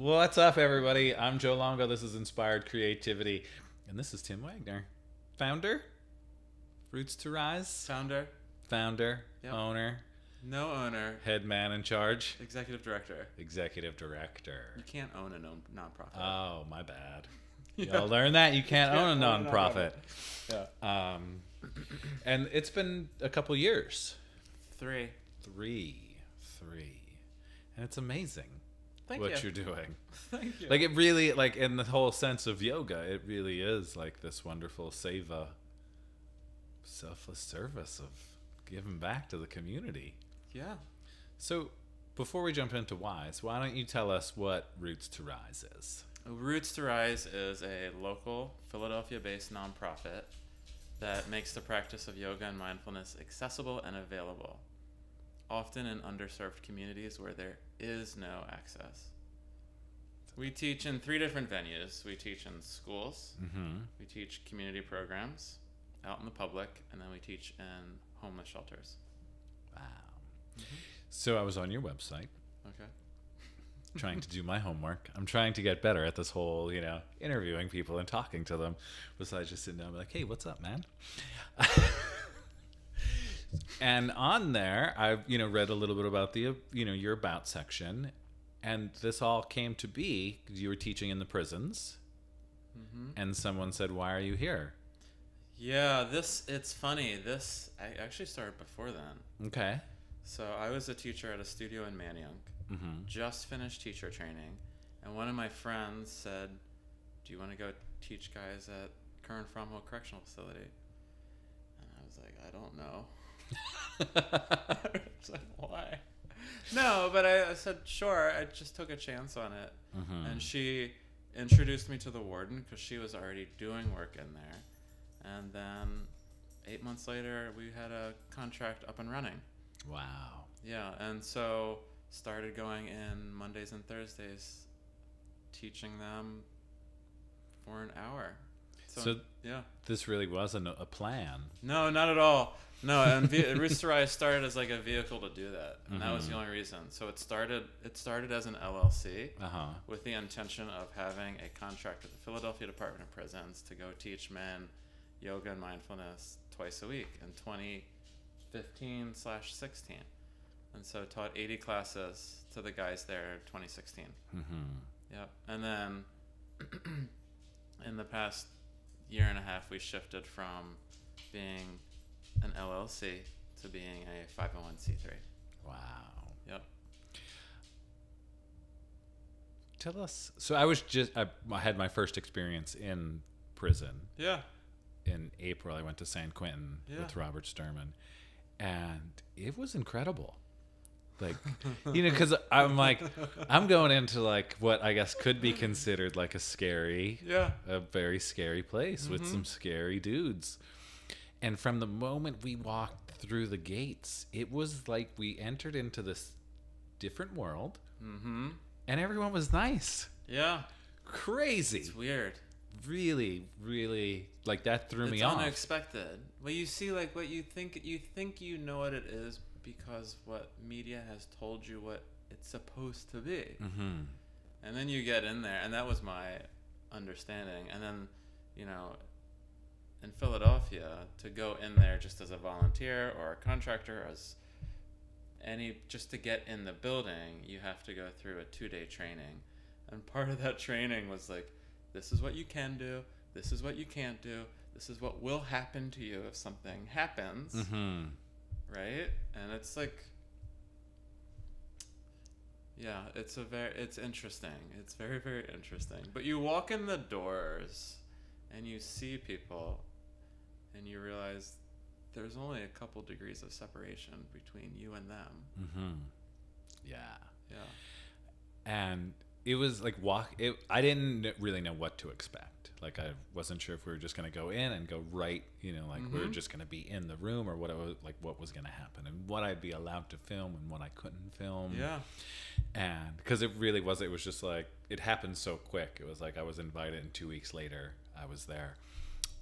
What's up, everybody? I'm Joe Longo. This is Inspired Creativity. And this is Tim Wagner, founder, Roots to Rise, founder, Yep. owner, No owner, head man in charge, executive director. executive director. You can't own a nonprofit. Oh, my bad. Y'all learn that? You can't own a nonprofit. Yeah. And it's been a couple years. Three. And it's amazing Thank what you. you're doing. Thank you. Like, it really, like, in the whole sense of yoga, it really is like this wonderful seva, selfless service of giving back to the community. Yeah. So, before we jump into whys, why don't you tell us what Roots to Rise is? Roots to Rise is a local Philadelphia-based nonprofit that makes the practice of yoga and mindfulness accessible and available, often in underserved communities where there is no access. We teach in 3 different venues. We teach in schools, we teach community programs out in the public, and then we teach in homeless shelters. Wow. So I was on your website Okay. trying to do my homework. I'm trying to get better at this whole, interviewing people and talking to them, besides just sitting down and be like, hey, what's up, man? And on there, I've, read a little bit about the, your about section. And this all came to be because you were teaching in the prisons. And someone said, why are you here? Yeah, it's funny. I actually started before then. Okay. So I was a teacher at a studio in Manayunk, just finished teacher training, and one of my friends said, do you want to go teach guys at Kern Fromwell Correctional Facility? And I was like, I don't know. I was like, why? No, but I said, sure. I just took a chance on it. And she introduced me to the warden because she was already doing work in there. And then 8 months later, we had a contract up and running. Wow. Yeah, and so started going in Mondays and Thursdays, teaching them for an hour. So yeah. This really wasn't a plan. No, not at all. No, and Roots to Rise started as like a vehicle to do that, and that was the only reason. So it started as an LLC with the intention of having a contract with the Philadelphia Department of Prisons to go teach men yoga and mindfulness twice a week in 2015/16, and so taught 80 classes to the guys there in 2016. Yep, and then in the past year and a half, we shifted from being an LLC to being a 501c3. Wow. Yep. Tell us. So I had my first experience in prison. Yeah. In April, I went to San Quentin with Robert Sturman, and it was incredible. Like, because I'm going into like what I guess could be considered like a very scary place with some scary dudes. And from the moment we walked through the gates, it was like we entered into this different world, and everyone was nice. Yeah. Crazy. It's weird. Really, really, like that threw me off. It's unexpected. Well, you see, like what you think you know what it is because what media has told you what it's supposed to be. And then you get in there, and that was my understanding. And then, in Philadelphia, to go in there just as a volunteer or a contractor, just to get in the building, you have to go through a 2-day training. And part of that training was like, this is what you can do, this is what you can't do, this is what will happen to you if something happens, right? And it's like, yeah, it's interesting. It's very, very interesting. But you walk in the doors and you see people and you realize there's only a couple degrees of separation between you and them. Yeah. Yeah. And it was like I didn't really know what to expect. Like, I wasn't sure if we were just going to go in and go right, we were just going to be in the room, or what was going to happen, and what I'd be allowed to film and what I couldn't film. Yeah. And because it was just like, it happened so quick. It was like I was invited, and 2 weeks later I was there.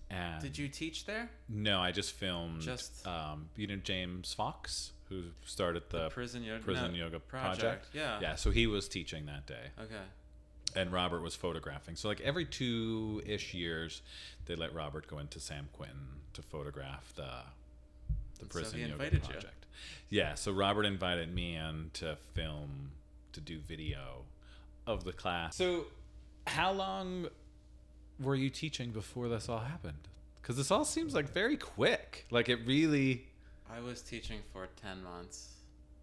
And did you teach there? No, I just filmed. James Fox, who started the Prison Yoga Project. Yeah. Yeah, so he was teaching that day. Okay. and Robert was photographing. So like every 2-ish years, they let Robert go into San Quentin to photograph the prison yoga project. Yeah, so Robert invited me in to film, to do video of the class. So how long were you teaching before this all happened? Because this all seems like very quick. Like it really... I was teaching for 10 months.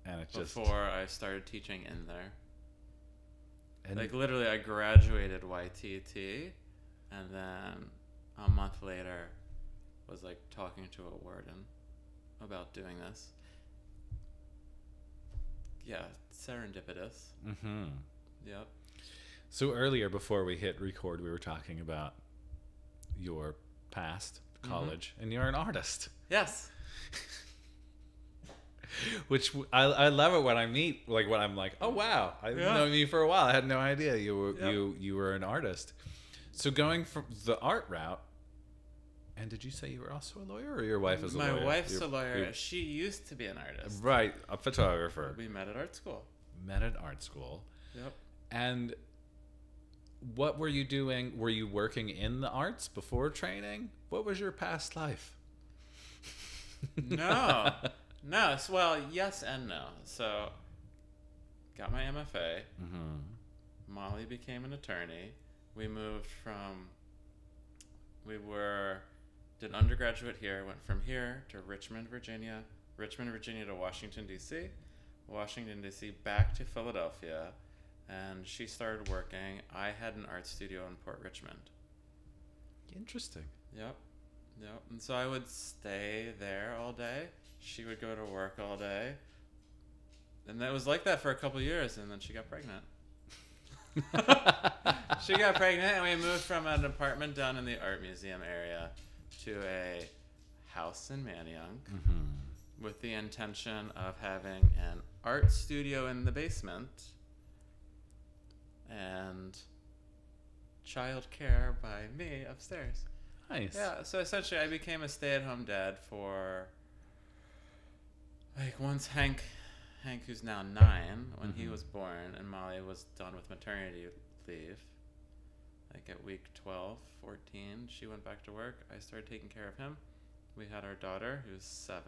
And it just... Before I started teaching in there. And like literally I graduated YTT, and then a month later was like talking to a warden about doing this. Yeah, serendipitous. Mm-hmm. Yep. So earlier, before we hit record, we were talking about your past, college, and you're an artist. Yes. Which I love it when I meet, like when I'm like, oh wow, I've known you for a while. I had no idea you were an artist. So going from the art route, and did you say you were also a lawyer, or your wife is a lawyer? My wife's a lawyer. She used to be an artist. Right, a photographer. We met at art school. Yep. And what were you doing? Were you working in the arts before training? What was your past life? No. No. Well, yes and no. So, got my MFA. Mm-hmm. Molly became an attorney. We moved from... Did undergraduate here. Went from here to Richmond, Virginia to Washington, D.C. Washington, D.C. back to Philadelphia. And she started working. I had an art studio in Port Richmond. Interesting. Yep. And so I would stay there all day. She would go to work all day. And that was like that for a couple of years, and then she got pregnant. She got pregnant, and we moved from an apartment down in the art museum area to a house in Manayunk, with the intention of having an art studio in the basement and child care by me upstairs. Nice. Yeah, so essentially I became a stay-at-home dad for, like, once Hank who's now 9, when he was born, and Molly was done with maternity leave, like at week 12, 14, she went back to work. I started taking care of him. We had our daughter, who's 7.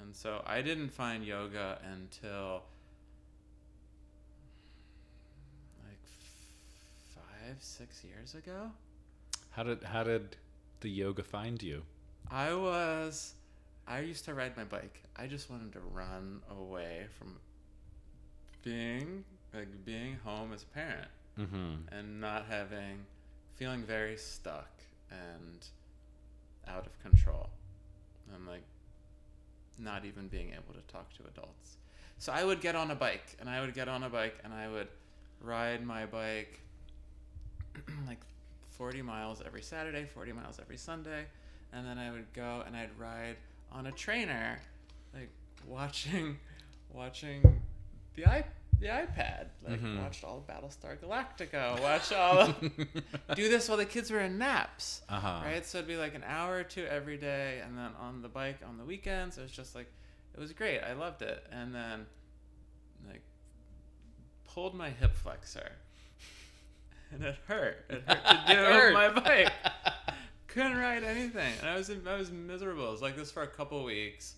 And so I didn't find yoga until like 5-6 years ago. How did the yoga find you? I used to ride my bike. I just wanted to run away from being home as a parent, and not feeling very stuck and out of control, and like not even being able to talk to adults. So I would get on a bike, and I would ride my bike like 40 miles every Saturday, 40 miles every Sunday, and then I would go and I'd ride on a trainer, like watching the iPad, like watched all of Battlestar Galactica, watch all do this while the kids were in naps, right? So it'd be like an hour or two every day, and then on the bike on the weekends. It was just like, it was great. I loved it. And then like pulled my hip flexor, and it hurt. It hurt to do it with my bike. Couldn't ride anything, and I was miserable. It was like this for a couple weeks,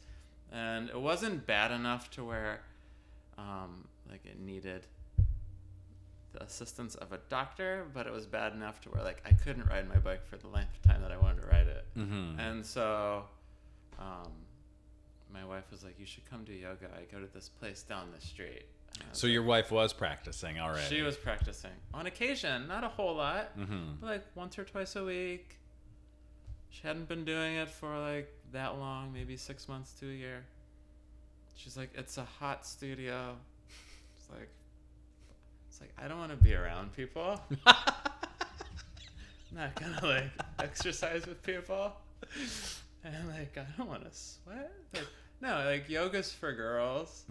and it wasn't bad enough to where like it needed the assistance of a doctor, but it was bad enough to where like I couldn't ride my bike for the length of time that I wanted to ride it. And so my wife was like, you should come do yoga. I go to this place down the street. So your wife was practicing already? She was practicing on occasion, not a whole lot, but like once or twice a week. She hadn't been doing it for like that long, maybe 6 months to a year. She's like, it's a hot studio. It's like I don't want to be around people. I'm not gonna like exercise with people. And like I don't want to sweat. Like, no, like yoga's for girls.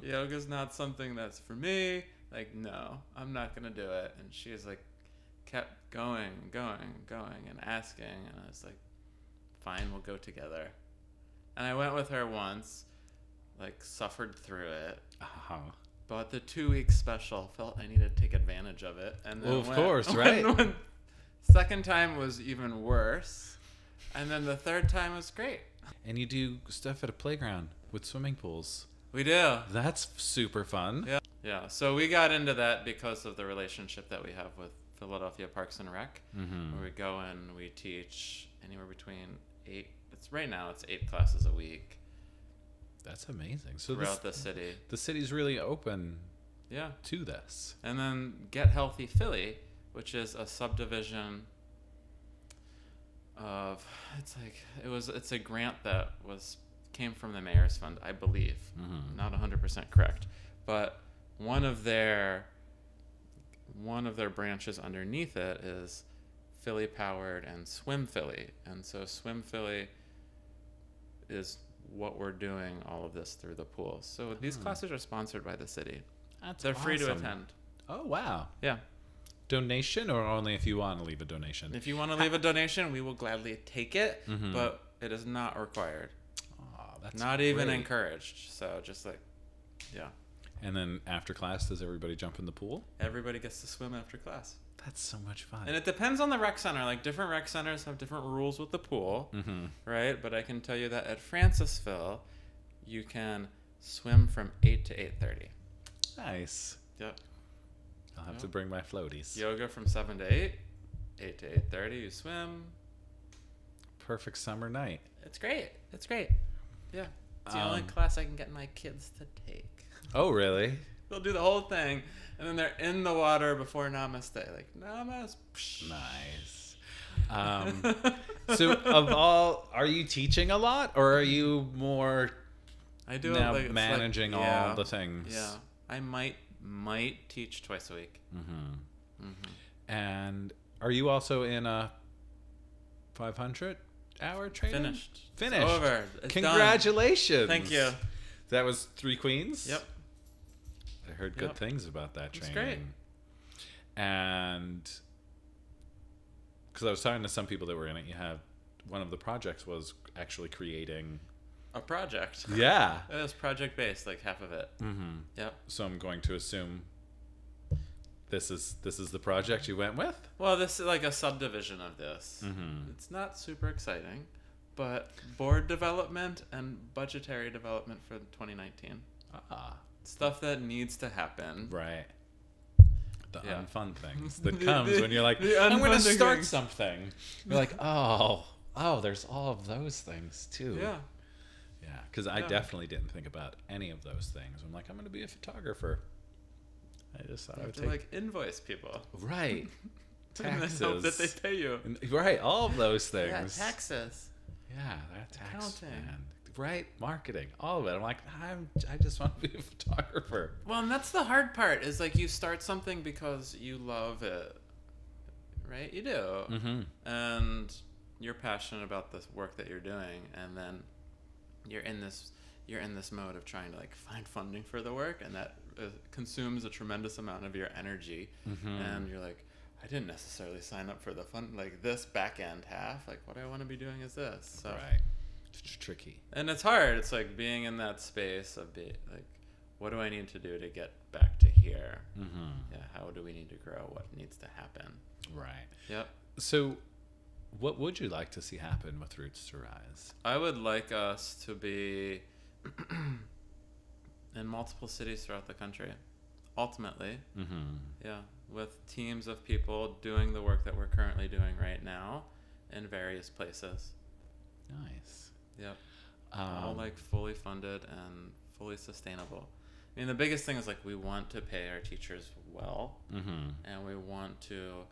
Yoga's not something that's for me. Like, no, I'm not gonna do it. And she's like kept going and asking, and I was like, fine, we'll go together. And I went with her once, like suffered through it. But the 2-week special, felt I needed to take advantage advantage of it. And then well, of course, right? When second time was even worse, and then the third time was great. And you do stuff at a playground with swimming pools. We do. That's super fun. Yeah. Yeah. So we got into that because of the relationship that we have with Philadelphia Parks and Rec, where we go and we teach anywhere between 8. Right now it's 8 classes a week. That's amazing. So throughout the city. The city's really open. Yeah. To this. And then Get Healthy Philly, which is a subdivision of it's a grant that came from the Mayor's Fund, I believe. Not 100% correct, but one of their branches underneath it is Philly Powered and Swim Philly. And so Swim Philly is what we're doing all of this through the pools. So these classes are sponsored by the city. They're free to attend. Oh, wow. Yeah. Donation, or only if you want to leave a donation? If you want to leave a donation, we will gladly take it, but it is not required. Oh, that's not great. even encouraged. So just yeah. And then after class, does everybody jump in the pool? Everybody gets to swim after class. That's so much fun. And it depends on the rec center. Like, different rec centers have different rules with the pool, right? But I can tell you that at Francisville, you can swim from 8 to 8:30. Nice. Yep. I'll have to bring my floaties. Yoga from 7 to 8, 8 to 8:30. You swim. Perfect summer night. It's great. It's great. Yeah. It's the only class I can get my kids to take. Oh, really? They'll do the whole thing, and then they're in the water before namaste. Like, namaste. Nice. So, are you teaching a lot, or are you more I do now managing all the things? Yeah. I might teach twice a week. And are you also in a 500-hour training? Finished. Finished. It's over. It's Congratulations. done. Thank you. That was 3 Queens? Yep. I heard good things about that training. It's great. And because I was talking to some people that were in it, one of the projects was actually creating a project. Yeah. It was project based, like half of it. Yep. So I'm going to assume this is the project you went with? Well, this is like a subdivision of this. It's not super exciting, but board development and budgetary development for 2019. Stuff that needs to happen. Right. The unfun things that comes when you're like, I'm going to start something. You're like, oh, there's all of those things too. Yeah. Yeah, because I definitely didn't think about any of those things. I'm like, I'm going to be a photographer. I just thought I would like invoice people. Right. Taxes. And hope that they pay you. Right, all of those things. Yeah, taxes. Yeah, that tax. Accounting. Man. Right, marketing, all of it. I'm like, I just want to be a photographer. Well, and that's the hard part, is like you start something because you love it, right? You do, and you're passionate about the work that you're doing, and then you're in this mode of trying to like find funding for the work, and that consumes a tremendous amount of your energy, and you're like, I didn't necessarily sign up for the fun, like this back end half. Like, what I want to be doing is this. So. Right. It's tricky. And it's hard. It's like being in that space of like, what do I need to do to get back to here? Yeah. How do we need to grow? What needs to happen? Right. Yep. So, what would you like to see happen with Roots to Rise? I would like us to be in multiple cities throughout the country. Ultimately. Yeah. With teams of people doing the work that we're currently doing right now in various places. Nice. Yep. All like fully funded and fully sustainable. I mean, the biggest thing is like we want to pay our teachers well, and we want to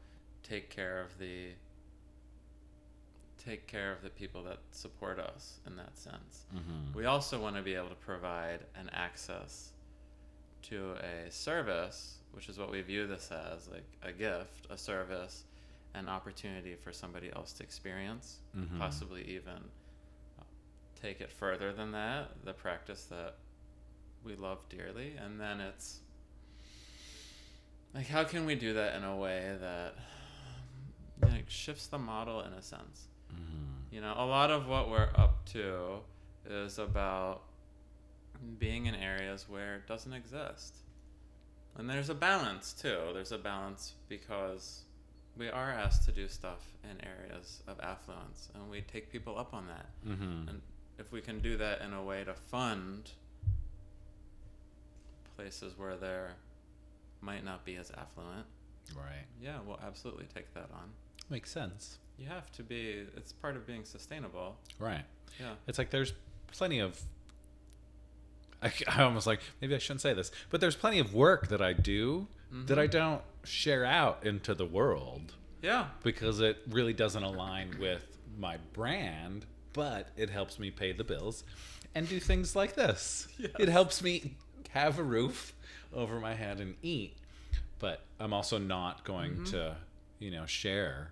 take care of the people that support us in that sense. We also want to be able to provide an access to a service, which is what we view this as, like a gift, a service, an opportunity for somebody else to experience, possibly even take it further than that, the practice that we love dearly. And then it's like, how can we do that in a way that like shifts the model in a sense? You know, a lot of what we're up to is about being in areas where it doesn't exist. And there's a balance too. There's a balance because we are asked to do stuff in areas of affluence, and we take people up on that. Mm-hmm. And if we can do that in a way to fund places where there might not be as affluent, Right. yeah, we'll absolutely take that on. Makes sense. You have to be, it's part of being sustainable. Right. Yeah. It's like there's plenty of, I almost like, maybe I shouldn't say this, but there's plenty of work that I do that I don't share out into the world. Yeah. Because it really doesn't align with my brand, but it helps me pay the bills and do things like this. Yes. It helps me have a roof over my head and eat. But I'm also not going to, share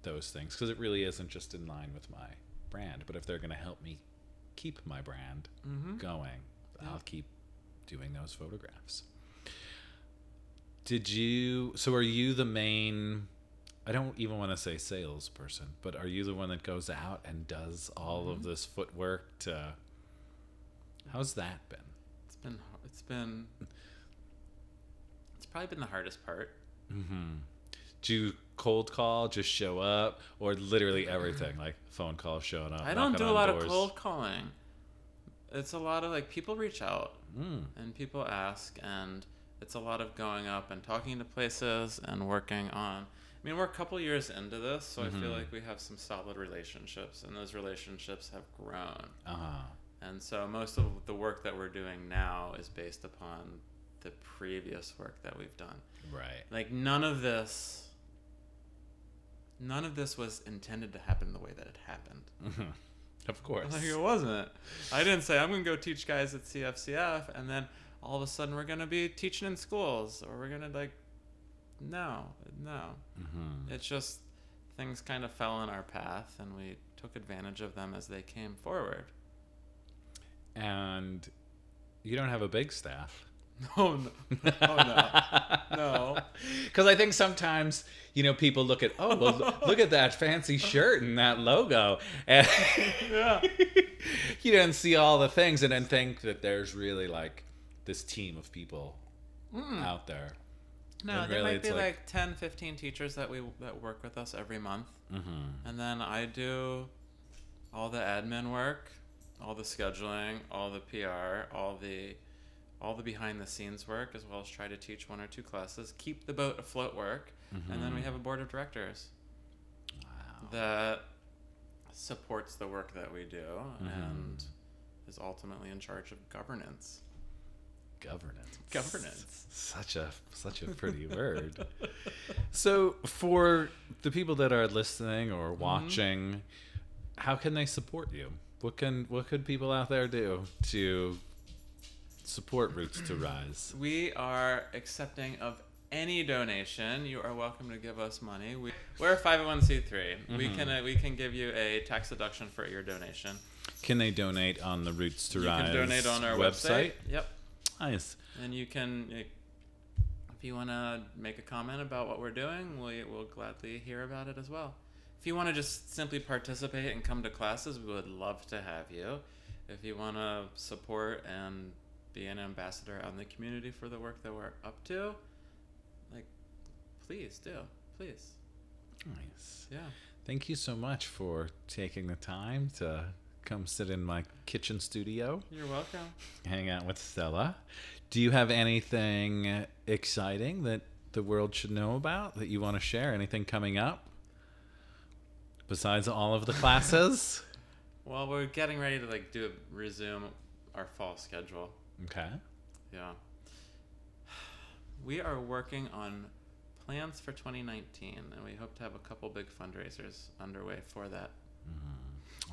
those things because it really isn't just in line with my brand. But if they're going to help me keep my brand going, I'll keep doing those photographs. So are you the main, I don't even want to say salesperson, but are you the one that goes out and does all of this footwork how's that been? It's probably been the hardest part. Do you cold call, just show up, or literally everything, like phone calls, showing up? I don't do a lot of cold calling. It's a lot of like people reach out and people ask, and it's a lot of going up and talking to places and working on. I mean, we're a couple years into this, so I feel like we have some solid relationships, and those relationships have grown. And so most of the work that we're doing now is based upon the previous work that we've done. Right. Like none of this was intended to happen the way that it happened. Of course. Like it wasn't. I didn't say I'm going to go teach guys at CFCF and then all of a sudden we're going to be teaching in schools, or we're going to no. It's just things kind of fell in our path and we took advantage of them as they came forward. And you don't have a big staff. No. No. Because I think sometimes, people look at, look at that fancy shirt and that logo. And Yeah. you don't see all the things and then think that there's really like this team of people out there. No, and there really might be it's like 10, 15 teachers that work with us every month. And then I do all the admin work, all the scheduling, all the PR, all the behind the scenes work, as well as try to teach 1 or 2 classes, keep the boat afloat work, and then we have a board of directors that supports the work that we do and is ultimately in charge of governance. Governance. Such a pretty word. So for the people that are listening or watching, how can they support you? What could people out there do to support Roots to Rise? We are accepting of any donation. You are welcome to give us money. We're a 501c3. We can give you a tax deduction for your donation. Can they donate on the Roots to Rise? You can donate on our website. Yep. Nice. And you can, if you want to make a comment about what we're doing, we'll gladly hear about it as well. If you want to just simply participate and come to classes, we would love to have you. If you want to support and be an ambassador out in the community for the work that we're up to, please do. Please. Nice. Yeah. Thank you so much for taking the time to come sit in my kitchen studio. You're welcome. Hang out with Stella. Do you have anything exciting that the world should know about that you want to share? Anything coming up besides all of the classes? Well, we're getting ready to resume our fall schedule. Okay. Yeah. We are working on plans for 2019, and we hope to have a couple big fundraisers underway for that.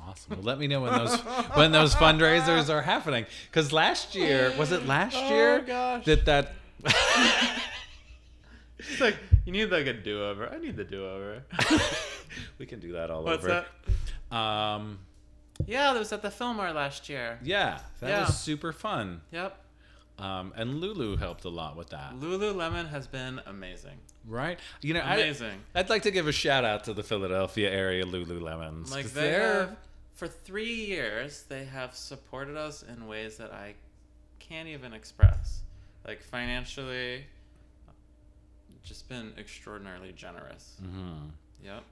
Awesome. Well, let me know when those fundraisers are happening. Because last year, was it last year? Oh, gosh. That It's like, you need a do-over. I need the do-over. we can do that all What's over. that? Yeah, that was at the Fillmore last year. Yeah, that was super fun. Yep. And Lulu helped a lot with that. Lululemon has been amazing. Right? Amazing. I'd like to give a shout out to the Philadelphia area Lululemons. For 3 years, they have supported us in ways that I can't even express. Financially, just been extraordinarily generous. Mm-hmm. Yep.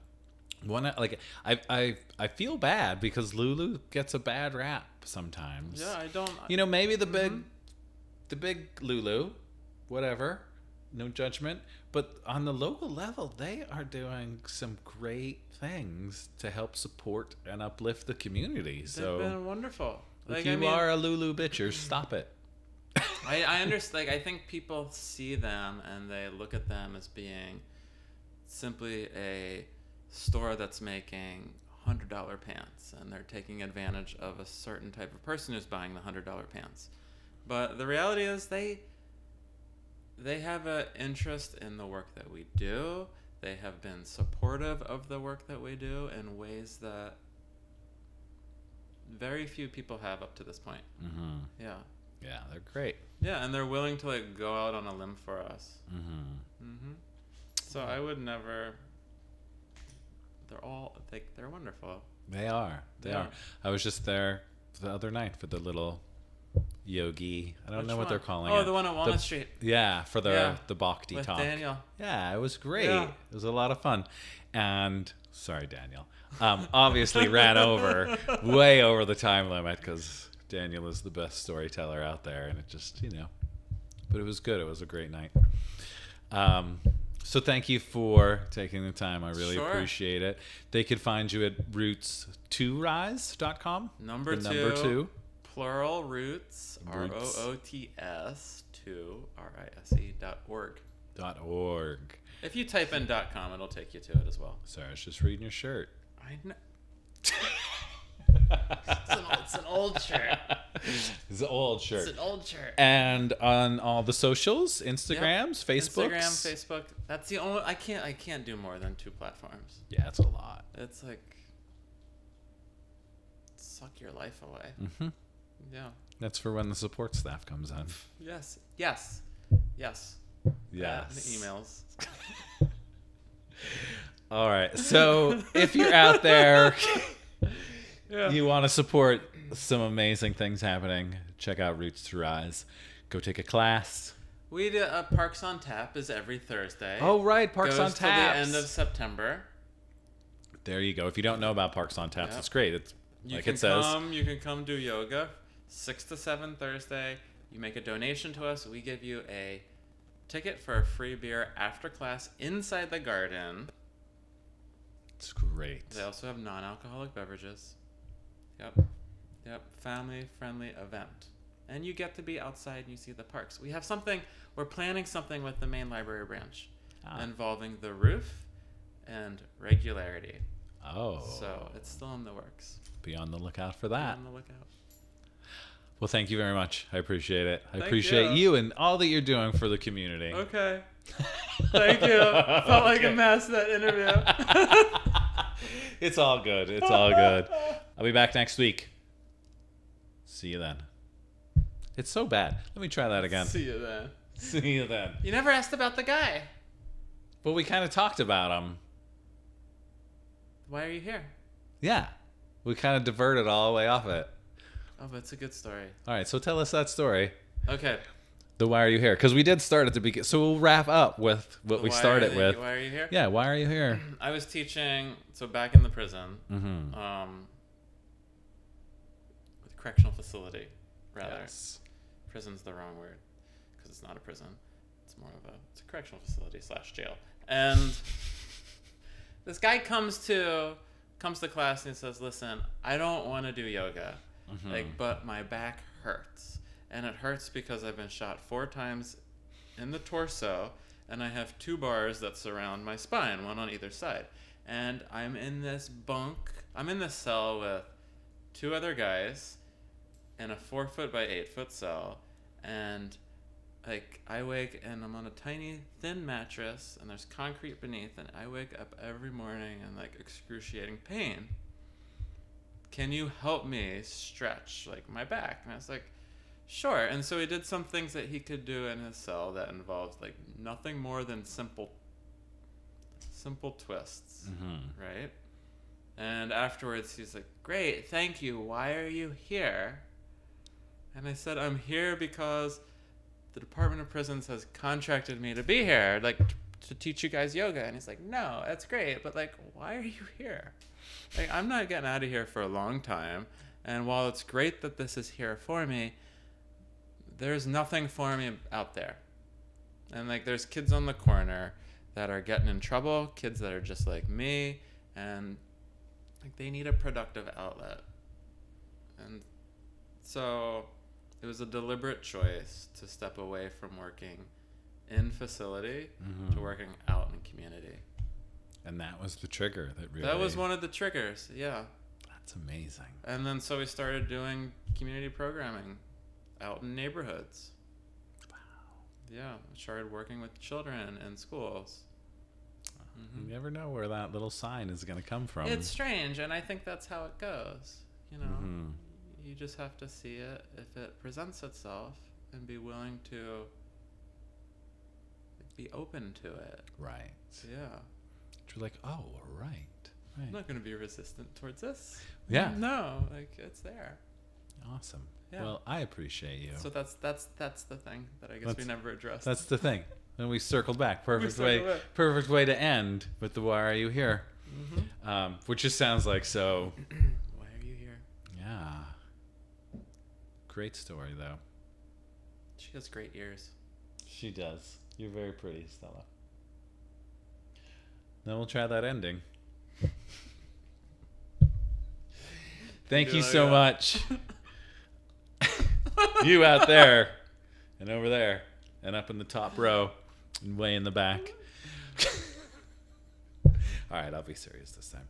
I feel bad because Lulu gets a bad rap sometimes. Yeah, I don't. Maybe the big Lulu, whatever, no judgment. But on the local level, they are doing some great things to help support and uplift the community. So they've been wonderful. If you are a Lulu bitcher, stop it. I understand. I think people see them and they look at them as being simply a store that's making $100 pants, and they're taking advantage of a certain type of person who's buying the $100 pants. But the reality is they have an interest in the work that we do. They have been supportive of the work that we do in ways that very few people have up to this point. Mm-hmm. Yeah. Yeah, they're great. Yeah, and they're willing to like go out on a limb for us. Mm-hmm. Mm-hmm. So I would never. They're wonderful. They are. They are. I was just there the other night for the little yogi. I don't know what they're calling it. Oh, the one on Walnut Street. Yeah, for the bhakti with talk. Daniel. Yeah, it was great. Yeah. It was a lot of fun. And sorry, Daniel. Obviously ran way over the time limit because Daniel is the best storyteller out there, and it just but it was good. It was a great night. So thank you for taking the time. I really appreciate it. They could find you at roots2rise.com. Number two. Plural roots. ROOTS 2 RISE.org. .org. If you type in .com, it'll take you to it as well. Sorry, I was just reading your shirt. I know. It's an old shirt. It's an old shirt. It's an old shirt. And on all the socials, Instagrams, Facebooks. Instagram, Facebook. That's the only. I can't do more than 2 platforms. Yeah, it's a lot. It's like suck your life away. Mm-hmm. Yeah. That's for when the support staff comes in. Yes. Emails. All right. So if you're out there, you want to support some amazing things happening, check out Roots to Rise. Go take a class. We do Parks on Tap is every Thursday. Oh, right. Parks on Tap. Goes to the end of September. There you go. If you don't know about Parks on Taps, it's great. It's like it says. You can come do yoga 6 to 7 Thursday. You make a donation to us. We give you a ticket for a free beer after class inside the garden. It's great. They also have non-alcoholic beverages. Yep. Family-friendly event. And you get to be outside and you see the parks. We're planning something with the main library branch involving the roof and regularity. Oh. So it's still in the works. Be on the lookout for that. Be on the lookout. Well, thank you very much. I appreciate it. I appreciate you and all that you're doing for the community. Okay. Thank you. Felt like a mess, that interview. It's all good. It's all good. I'll be back next week. See you then. It's so bad. Let me try that again. See you then. See you then. You never asked about the guy. Well, we kind of talked about him. Why are you here? Yeah. We kind of diverted all the way off it. Oh, but it's a good story. All right, so tell us that story. Okay. The why are you here? Because we did start at the beginning. So we'll wrap up with what we started with. Why are you here? Yeah, why are you here? I was teaching, back in the prison, with correctional facility, rather. Yes. Prison's the wrong word, because it's not a prison. It's more of it's a correctional facility / jail. And this guy comes to class and he says, "Listen, I don't want to do yoga, but my back hurts, and it hurts because I've been shot 4 times in the torso, and I have 2 bars that surround my spine, one on either side, and I'm in this cell with 2 other guys in a 4-foot by 8-foot cell, and I wake and I'm on a tiny thin mattress and there's concrete beneath, and I wake up every morning in excruciating pain. Can you help me stretch my back?" And I was like, "Sure." And so he did some things that he could do in his cell that involved nothing more than simple twists, right? And afterwards he's like, "Great, thank you. Why are you here?" And I said, "I'm here because the Department of Prisons has contracted me to be here, to teach you guys yoga. And he's like, no, that's great. But like, why are you here? Like, I'm not getting out of here for a long time. And while it's great that this is here for me, there's nothing for me out there. And like, there's kids on the corner that are getting in trouble, kids that are just like me, and like they need a productive outlet. And so it was a deliberate choice to step away from working in facility to working out in community. And that was the trigger that really... That was one of the triggers, yeah. That's amazing. And then so we started doing community programming out in neighborhoods. Wow. Yeah, we started working with children in schools. You never know where that little sign is going to come from. It's strange, and I think that's how it goes. You know, you just have to see it if it presents itself and be willing to be open to it. Right. Yeah. You're like, oh, right. I'm not going to be resistant towards this. Yeah. No, like it's there. Awesome. Yeah. Well, I appreciate you. So that's the thing that I guess we never addressed. That's the thing. And we circled back. Perfect way to end with the why are you here? Which just sounds like so. Why are you here? Yeah. Great story though. She has great ears. She does. You're very pretty, Stella. Then we'll try that ending. Thank you so much. You out there and over there and up in the top row and way in the back. All right, I'll be serious this time.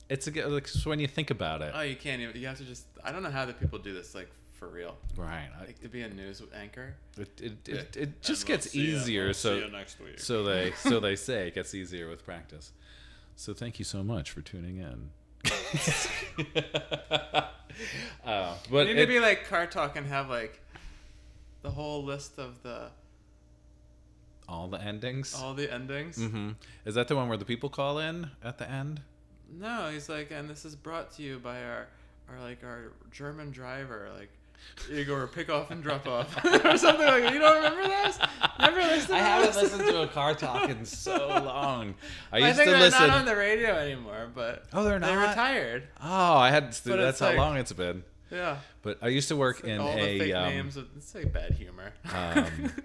It's like when you think about it. Oh, you can't even. You have to just. I don't know how the people do this, like for real. Right. Like to be a news anchor. It just gets easier. So see you next week. So they say it gets easier with practice. So thank you so much for tuning in. But you need to be like Car Talk and have like the whole list of all the endings. All the endings. Is that the one where the people call in at the end? No, he's like, and this is brought to you by our German driver, like Igor pick off and drop off or something like that. You don't remember those? Never listened to I haven't listened to a Car Talk in so long. I think they're not on the radio anymore, but they're not. They retired. Oh, I had. That's how long it's been. Yeah. But I used to work in all the fake names. It's like bad humor.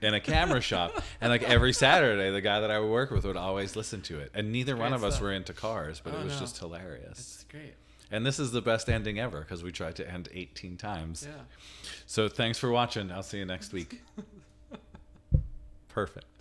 In a camera shop, and like every Saturday, the guy that I would work with would always listen to it, and neither one of us were into cars, but it was just hilarious. It's great. And this is the best ending ever because we tried to end 18 times. Yeah. So thanks for watching. I'll see you next week. Perfect.